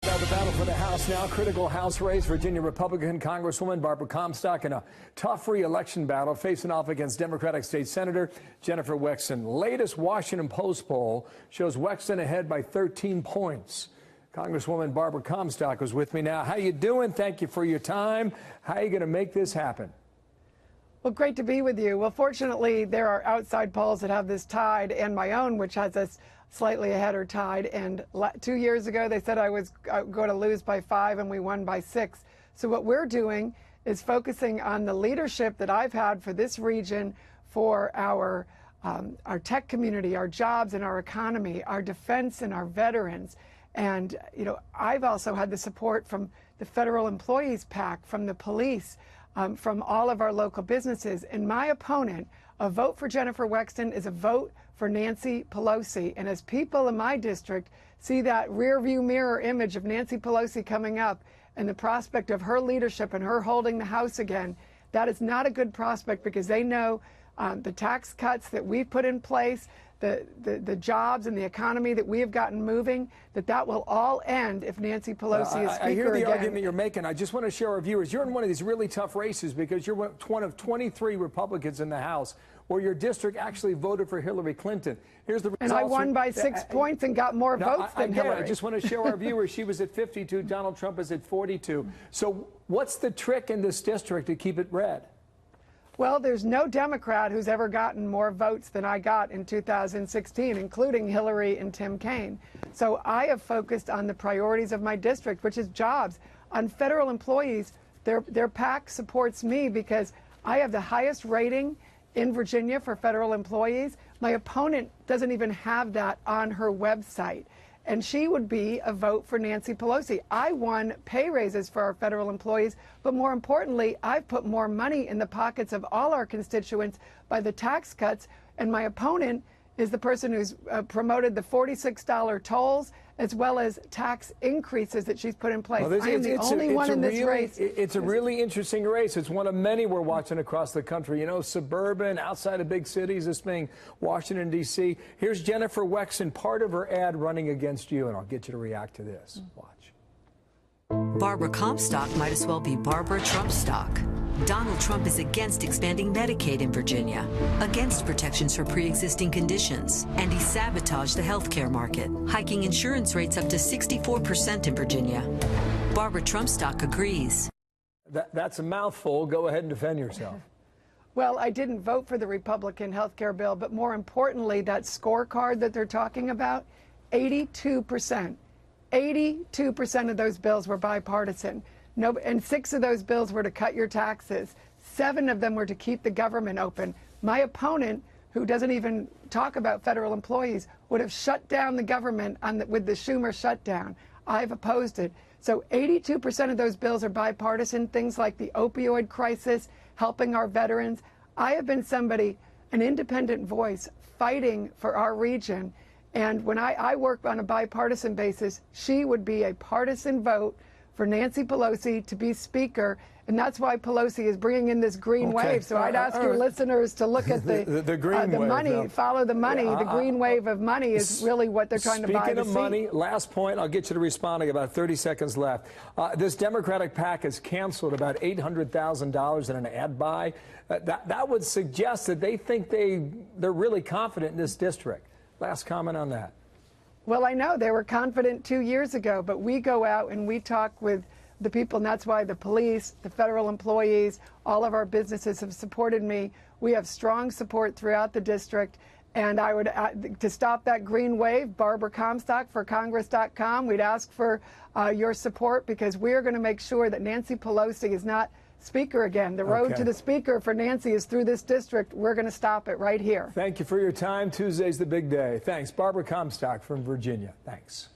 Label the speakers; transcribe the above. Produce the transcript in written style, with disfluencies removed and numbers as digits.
Speaker 1: Now the battle for the House now. Critical House race. Virginia Republican Congresswoman Barbara Comstock in a tough re-election battle facing off against Democratic State Senator Jennifer Wexton. Latest Washington Post poll shows Wexton ahead by 13 points. Congresswoman Barbara Comstock is with me now. How you doing? Thank you for your time. How are you going to make this happen?
Speaker 2: Well, great to be with you. Well, fortunately, there are outside polls that have this tied, and my own, which has us slightly ahead or tied. And 2 years ago, they said I was going to lose by 5, and we won by 6. So what we're doing is focusing on the leadership that I've had for this region, for our tech community, our jobs and our economy, our defense and our veterans. And, you know, I've also had the support from the Federal Employees PAC, from the police, from all of our local businesses. And my opponent, a vote for Jennifer Wexton, is a vote for Nancy Pelosi. And as people in my district see that rear view mirror image of Nancy Pelosi coming up and the prospect of her leadership and her holding the House again, that is not a good prospect, because they know the tax cuts that we've put in place, the jobs and the economy that we have gotten moving, that will all end if Nancy Pelosi is Speaker again.
Speaker 1: I hear the argument you're making. I just want to show our viewers, you're in one of these really tough races because you're one of 23 Republicans in the House where your district actually voted for Hillary Clinton. Here's the results.
Speaker 2: And I won by 6 points and got more votes than Hillary.
Speaker 1: I just want to show our viewers she was at 52, Donald Trump is at 42. So what's the trick in this district to keep it red?
Speaker 2: Well, there's no Democrat who's ever gotten more votes than I got in 2016, including Hillary and Tim Kaine. So I have focused on the priorities of my district, which is jobs. On federal employees, their PAC supports me because I have the highest rating in Virginia for federal employees. My opponent doesn't even have that on her website. And she would be a vote for Nancy Pelosi. I won pay raises for our federal employees, but more importantly, I've put more money in the pockets of all our constituents by the tax cuts, and my opponent is the person who's promoted the $46 tolls as well as tax increases that she's put in place.
Speaker 1: Well,
Speaker 2: I am the only one in this race.
Speaker 1: It's a really interesting race. It's one of many we're watching across the country. You know, suburban, outside of big cities, this being Washington, D.C. Here's Jennifer Wexton, part of her ad running against you, and I'll get you to react to this. Watch.
Speaker 3: Barbara Comstock might as well be Barbara Trumpstock. Donald Trump is against expanding Medicaid in Virginia, against protections for pre-existing conditions, and he sabotaged the health care market, hiking insurance rates up to 64% in Virginia. Barbara Trumpstock agrees.
Speaker 1: That's a mouthful. Go ahead and defend yourself.
Speaker 2: Well, I didn't vote for the Republican health care bill, but more importantly, that scorecard that they're talking about, 82%. 82% of those bills were bipartisan. No, and 6 of those bills were to cut your taxes. 7 of them were to keep the government open. My opponent, who doesn't even talk about federal employees, would have shut down the government with the Schumer shutdown. I've opposed it. So 82% of those bills are bipartisan, things like the opioid crisis, helping our veterans. I have been somebody, an independent voice, fighting for our region. And when I work on a bipartisan basis, she would be a partisan vote for Nancy Pelosi to be Speaker, and that's why Pelosi is bringing in this green wave. So I'd ask your listeners to look at the
Speaker 1: green wave,
Speaker 2: money, follow the money. The green wave of money is really what they're trying to buy.
Speaker 1: Speaking of money, last point, I'll get you to respond. About 30 seconds left. This Democratic PAC has canceled about $800,000 in an ad buy. That would suggest that they think they're really confident in this district. Last comment on that.
Speaker 2: Well, I know they were confident 2 years ago, but we go out and we talk with the people, and that's why the police, the federal employees, all of our businesses have supported me. We have strong support throughout the district, and I would, to stop that green wave, Barbara Comstock for Congress.com, we'd ask for your support, because we are going to make sure that Nancy Pelosi is not Speaker again. The road to the Speaker for Nancy is through this district. We're going to stop it right here.
Speaker 1: Thank you for your time. Tuesday's the big day. Thanks. Barbara Comstock from Virginia. Thanks.